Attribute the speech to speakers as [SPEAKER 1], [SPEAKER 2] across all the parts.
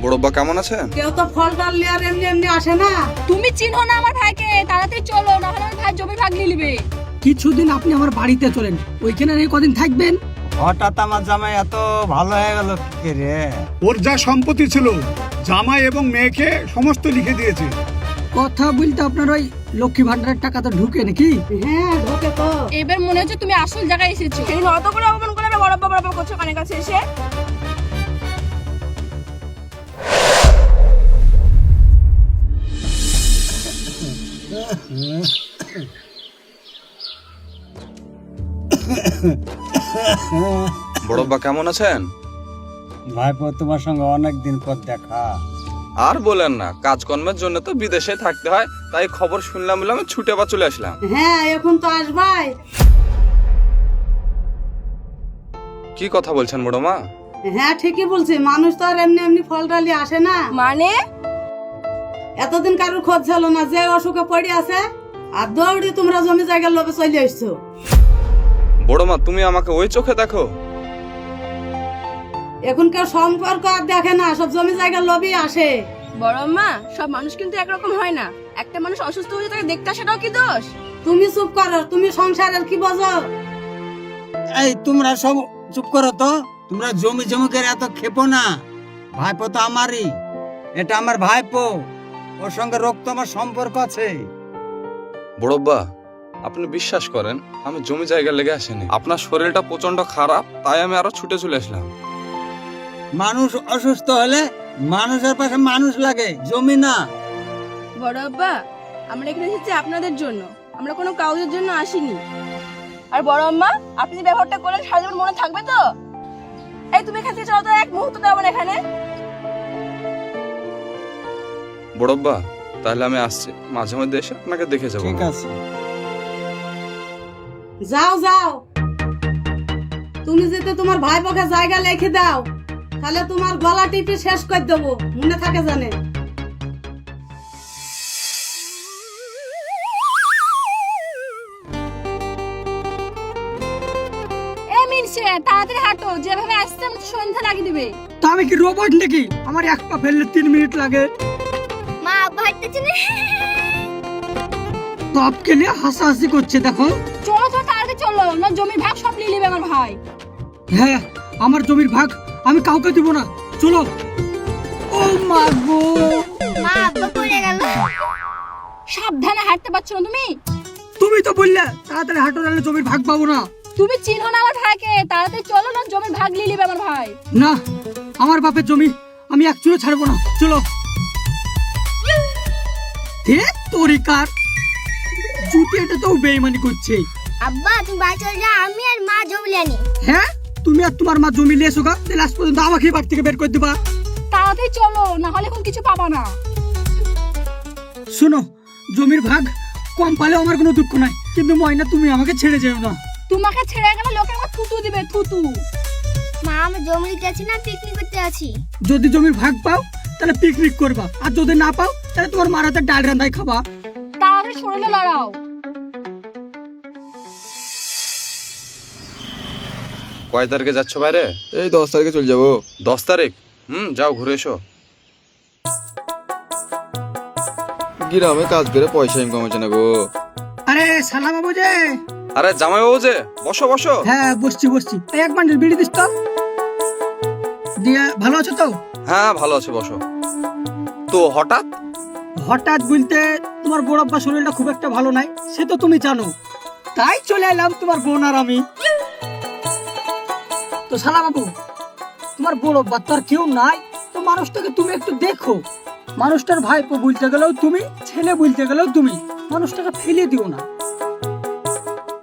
[SPEAKER 1] বড়ব্বা কেমন আছেন?
[SPEAKER 2] কেউ তো ফল ডাল নিয়ে আর এমনি এমনি আসে না।
[SPEAKER 3] তুমি চিনো না আমার ভাইকে, তাড়াতাড়ি চলো, না হলে আমার ভাই জমি ভাগ নিয়ে নিবে।
[SPEAKER 4] কিছুদিন আপনি আমার বাড়িতে চলেন, ওইখানে এই কদিন থাকবেন।
[SPEAKER 5] হঠাৎ আমার জামাই এত ভালো হয়ে গেল কি রে?
[SPEAKER 6] ওর যা সম্পত্তি ছিল জামাই এবং মেয়েকে সমস্ত লিখে দিয়েছে।
[SPEAKER 4] কথা বলতে আপনার ওই লক্ষ্মী ভান্ডারের টাকা তো ঢুকে নাকি?
[SPEAKER 2] হ্যাঁ ঢোকে তো।
[SPEAKER 3] এবার মনে হচ্ছে তুমি আসল জায়গায় এসেছো। সেই নত করে অপমান করে আমরা বড় বড় করছো কানে কাছে এসে।
[SPEAKER 1] বড়ব্বা কেমন আছেন?
[SPEAKER 5] ভাইপো, তোমার সঙ্গে অনেকদিন পর দেখা।
[SPEAKER 1] আর বলেন না, কাজকর্মের জন্য তো বিদেশে থাকতে হয়, তাই খবর শুনলাম বলে আমি ছুটে বা চলে আসলাম।
[SPEAKER 2] হ্যাঁ এখন তো আসবাই।
[SPEAKER 1] কি কথা বলছেন বড় মা?
[SPEAKER 2] হ্যাঁ ঠিকই বলছি, মানুষ তো আর এমনি এমনি ফল ডালি আসে না।
[SPEAKER 3] মানে
[SPEAKER 2] এতদিন কারোর খোঁজ ছিল না, যে অসুখে পড়ে আছে আর দৌড়ি তোমরা জমি জায়গার লোভে চলে আসছো।
[SPEAKER 1] বড় মা, তুমি আমাকে ওই চোখে দেখো?
[SPEAKER 2] এখন কেউ সম্পর্ক আর দেখে না, সব জমি জায়গার লোভই আসে।
[SPEAKER 3] বড় মা, সব মানুষ কিন্তু একরকম হয় না। একটা মানুষ অসুস্থ হয়ে তাকে দেখতে আসাটাও কি দোষ?
[SPEAKER 2] তুমি চুপ করো, তুমি সংসারের কি বোঝো?
[SPEAKER 5] এই তোমরা সব চুপ করো তো। তোমরা জমি জমিকের এত খেপো না। ভাইপো তো আমারই, এটা আমার ভাইপো, ওর সঙ্গে রক্ত আমার সম্পর্ক আছে।
[SPEAKER 1] বড়ব্বা, আপনি বিশ্বাস করেন আমি জমি জায়গা লেগে আসিনি। আপনার শরীরটা প্রচন্ড খারাপ, তাই আমি আরো ছুটে চলে আসলাম।
[SPEAKER 5] মানুষ অসুস্থ হলে মানুষের পাশে মানুষ লাগে, জমি না।
[SPEAKER 3] বড় আব্বা, আমরা এখানে এসেছি আপনাদের জন্য, আমরা কোনো কাউজের জন্য আসিনি। আর বড় আম্মা, আপনি যে ব্যবহারটা করলেন সারা জীবন মনে থাকবে তো? এই তুমি এখান থেকে চলো তো, এক মুহূর্ত দাও না এখানে।
[SPEAKER 1] বড়ব্বা, তাহলে আমি আসছি, মাঝে মধ্যে এসে আপনাকে দেখে যাবো।
[SPEAKER 5] ঠিক আছে।
[SPEAKER 2] যাও যাও, তুমি যেতে তোমার ভাই পক্ষে জায়গা লিখে দাও, তাহলে তোমার গলা টিপে শেষ করে দেবো, মনে থাকে জানে।
[SPEAKER 3] এই মিনসে, তাড়াতাড়ি হাঁটো, যেভাবে আসছে আমি তো সন্ধ্যা লাগিয়ে দিবে।
[SPEAKER 4] তো আমি কি রোবট নাকি? আমার এক পা ফেললে 3 মিনিট লাগে।
[SPEAKER 3] মা আব্বা হাঁটতেছে না।
[SPEAKER 4] টপকে নিয়ে হাসাহাসি করছে দেখো।
[SPEAKER 3] চলো তো, তাড়াতাড়ি চলো, না জমির ভাগ সব নিয়ে নেবে আমার ভাই।
[SPEAKER 4] হ্যাঁ, আমার জমির ভাগ আমি কাউকে দিব না, চলো। ও মা গো,
[SPEAKER 3] মা আব্বা পড়ে গেল। সাবধানে হাঁটতে পারছো না তুমি?
[SPEAKER 4] তুমি তো বললে তাড়াতাড়ি হাঁটো, নাহলে জমির ভাগ পাবো না।
[SPEAKER 3] তুমি চিনো না আমার ভাইকে, তাড়াতাড়ি চলো, না জমির ভাগ নিয়ে নেবে আমার ভাই।
[SPEAKER 4] না, আমার বাপের জমি আমি এক চুলো ছাড়বো না, চলো। তরিকার জুতি, এটা তো বেইমানি করছে।
[SPEAKER 7] আব্বা তুমি বাড়ি চলে যাও, আমি আর মা জমি আনি।
[SPEAKER 4] হ্যাঁ, তুমি আর তোমার মা জমি নিয়ে এসো গা, লাস্ট পর্যন্ত আমাকে বাড়ি থেকে বের করে দিবা।
[SPEAKER 3] তাড়াতাড়ি চলো, না হলে এখন কিছু পাবা না।
[SPEAKER 4] শোনো, জমির ভাগ কম পালেও আমার কোনো দুঃখ নাই, কিন্তু ময়না তুমি আমাকে ছেড়ে যেও না।
[SPEAKER 3] তোমাকে ছেড়ে গেলে লোকে আমার থুতু দিবে, থুতু।
[SPEAKER 7] মা আমি জমি নিতে আছি না, পিকনিক করতে আছি।
[SPEAKER 4] যদি জমির ভাগ পাও তাহলে পিকনিক করবা, আর যদি না পাও তাহলে তোমার মার হাতে ডাল রান্দাই খাবা।
[SPEAKER 3] তাড়াতাড়ি শরীরে লড়াও।
[SPEAKER 1] কয় তারিখে যাচ্ছ বাইরে?
[SPEAKER 8] এই 10 তারিখে চলে যাবো।
[SPEAKER 1] 10 তারিখ? যাও ঘুরে এসো।
[SPEAKER 8] গ্রামে কাজ করে পয়সা ইনকাম হচ্ছে না গো।
[SPEAKER 4] আরে সালা বাবু যে।
[SPEAKER 1] আরে জামাইবাবু যে, বসো বসো।
[SPEAKER 4] হ্যাঁ বসছি বসছি। এই এক বান্ডিল বিড়ি দিস তো। দিয়া ভালো আছো তো?
[SPEAKER 1] হ্যাঁ ভালো আছে, বসো। তো হঠাৎ?
[SPEAKER 4] হঠাৎ বলতে তোমার বড় আব্বা শরীরটা খুব একটা ভালো নাই, সে তো তুমি জানো, তাই চলে এলাম তোমার বোন আর আমি। তো শালা বাবু, তোমার বড় আব্বা তো আর কেউ নাই, তো মানুষটাকে তুমি একটু দেখো। মানুষটার ভাইপো বলতে গেলেও তুমি, ছেলে বলতে গেলেও তুমি, মানুষটাকে ফেলে দিও না।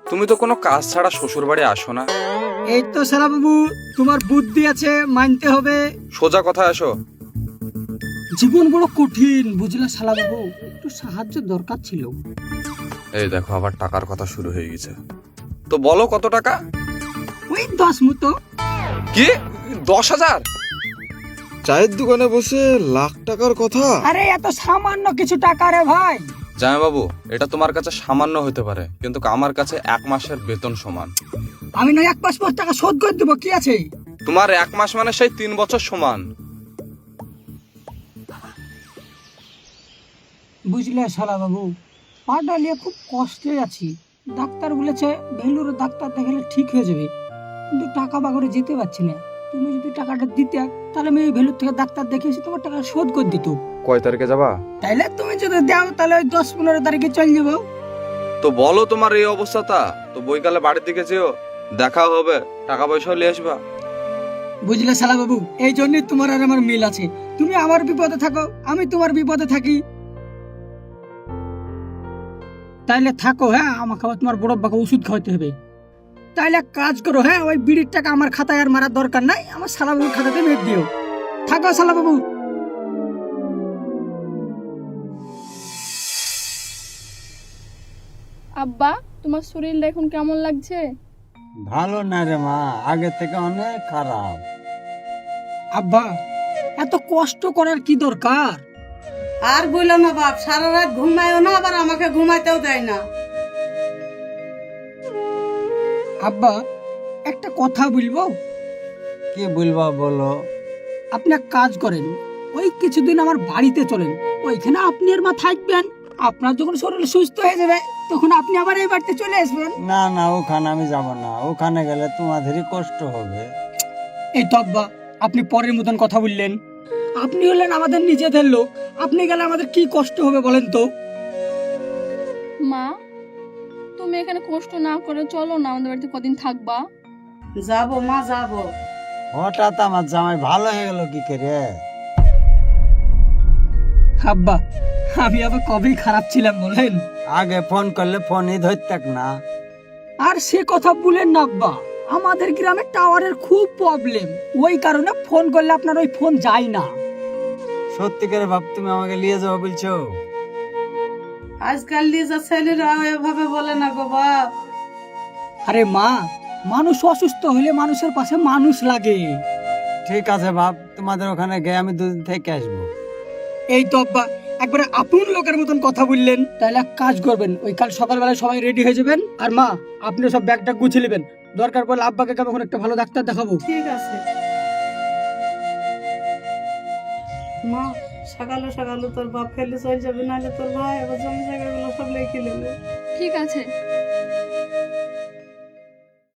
[SPEAKER 1] তুমি তো কোনো কাজ ছাড়া শ্বশুর বাড়ি আসো না।
[SPEAKER 4] এই তো শালা বাবু, তোমার বুদ্ধি আছে, মানতে হবে।
[SPEAKER 1] সোজা কথা আসো।
[SPEAKER 4] জীবন বড় কঠিন বুঝলে শালা বাবু, একটু সাহায্য দরকার ছিল।
[SPEAKER 1] এই দেখো আবার টাকার কথা শুরু হয়ে গেছে। তো বলো কত টাকা?
[SPEAKER 4] ওই 10 মতো।
[SPEAKER 1] কি 10,000?
[SPEAKER 8] চায়ের দোকানে বসে লাখ টাকার কথা।
[SPEAKER 4] আরে এত সামান্য কিছু টাকা রে ভাই।
[SPEAKER 1] জামাইবাবু, এটা তোমার কাছে সামান্য হতে পারে, কিন্তু আমার কাছে 1 মাসের বেতন সমান।
[SPEAKER 4] আমি নয় 1 মাস পর টাকা শোধ করে দেবো, কি আছে?
[SPEAKER 1] তোমার 1 মাস মানে সেই 3 বছর সমান।
[SPEAKER 4] বুঝলে শালা বাবু, পাটা নিয়ে খুব কষ্টে আছি। ডাক্তার বলেছে ভেলুর ডাক্তার দেখালে ঠিক হয়ে যাবে, কিন্তু টাকা বাগরে যেতে পারছি না। তুমি যদি টাকাটা দিতে তাহলে আমি এই ভেলুর থেকে ডাক্তার দেখিয়েছি, তোমার টাকা শোধ করে দিত।
[SPEAKER 1] কয় তারিখে যাবা?
[SPEAKER 4] তাইলে তুমি যদি দাও তাহলে ওই 10-15 তারিখে চলে যাবো।
[SPEAKER 1] তো বলো তোমার এই অবস্থাটা, তো বইকালে বাড়ির দিকে যেও, দেখা হবে, টাকা পয়সা নিয়ে আসবা।
[SPEAKER 4] বুঝলে শালা বাবু, এই জন্যই তোমার আর আমার মিল আছে। তুমি আমার বিপদে থাকো, আমি তোমার বিপদে থাকি। তাইলে থাকো, হ্যাঁ আমাকে আবার তোমার বড় বাবাকে ওষুধ খাওয়াতে হবে। তাইলে এক কাজ করো, হ্যাঁ ওই বিড়ির টাকা আমার খাতায় আর মারার দরকার নাই, আমার শালা বাবুর খাতাতে মেরে দিও। থাকো শালা বাবু।
[SPEAKER 3] আব্বা, তোমার শরীরটা এখন কেমন লাগছে?
[SPEAKER 5] ভালো না রে মা, আগে থেকে অনেক খারাপ।
[SPEAKER 4] আব্বা, এত কষ্ট করার কি দরকার?
[SPEAKER 2] আর বললো না বাপ, সারা রাত ঘুমায়ও না, আবার আমাকে ঘুমাইতেও দেয় না।
[SPEAKER 4] আব্বা, একটা কথা বলবো?
[SPEAKER 5] কি বলবা বলো।
[SPEAKER 4] আপনি এক কাজ করেন, ওই কিছুদিন আমার বাড়িতে চলেন, ওইখানে আপনি আর মা থাকবেন। আপনার যখন শরীর সুস্থ হয়ে যাবে তখন আপনি আবার এই বাড়িতে চলে আসবেন।
[SPEAKER 5] না না, ওখানে আমি যাব না, ওখানে গেলে তোমাদেরই কষ্ট হবে।
[SPEAKER 4] এই তো আব্বা, আপনি পরের মতন কথা বললেন। আপনি হলেন আমাদের নিজেদের লোক, আপনি গেলে আমাদের কি কষ্ট হবে বলেন তো?
[SPEAKER 3] মা, তুমি এখানে কষ্ট না করে চলো না, আমাদের বাড়িতে কদিন থাকবা।
[SPEAKER 2] যাবো মা, যাবো।
[SPEAKER 5] হঠাৎ আমার জামাই ভালো হয়ে গেল কি করে?
[SPEAKER 4] আব্বা, আমি আবার কবেই খারাপ ছিলাম বলেন?
[SPEAKER 5] আগে ফোন করলে ফোনই ধরতেক না।
[SPEAKER 4] আর সে কথা বলেন না আব্বা, আমাদের গ্রামে টাওয়ারের খুব প্রবলেম, ওই কারণে ফোন করলে আপনার ওই ফোন যায় না।
[SPEAKER 5] সত্যি করে বাপ, তুমি আমাকে নিয়ে যাবো বলছো?
[SPEAKER 2] আজকাল নিজের ছেলেরা এভাবে বলে না গো বাপ।
[SPEAKER 4] আরে মা, মানুষ অসুস্থ হলে মানুষের পাশে মানুষ লাগে।
[SPEAKER 5] ঠিক আছে বাপ, তোমাদের ওখানে গিয়ে আমি 2 দিন থেকে আসবো।
[SPEAKER 4] এই তো আব্বা, একবারে আপন লোকের মতন কথা বললেন। তাহলে এক কাজ করবেন, ওই কাল সকালবেলায় সবাই রেডি হয়ে যাবেন, আর মা আপনি সব ব্যাগটা গুছিয়ে নেবেন। দরকার পড়লে আব্বাকে কেমন একটা ভালো ডাক্তার দেখাবো।
[SPEAKER 2] ঠিক আছে মা, সকালে সকালে তোর বাপ ফেলে চলে যাবে, নাহলে তোর ভাই আবার জমি জায়গাগুলো সব লেখে নেবে।
[SPEAKER 3] ঠিক আছে।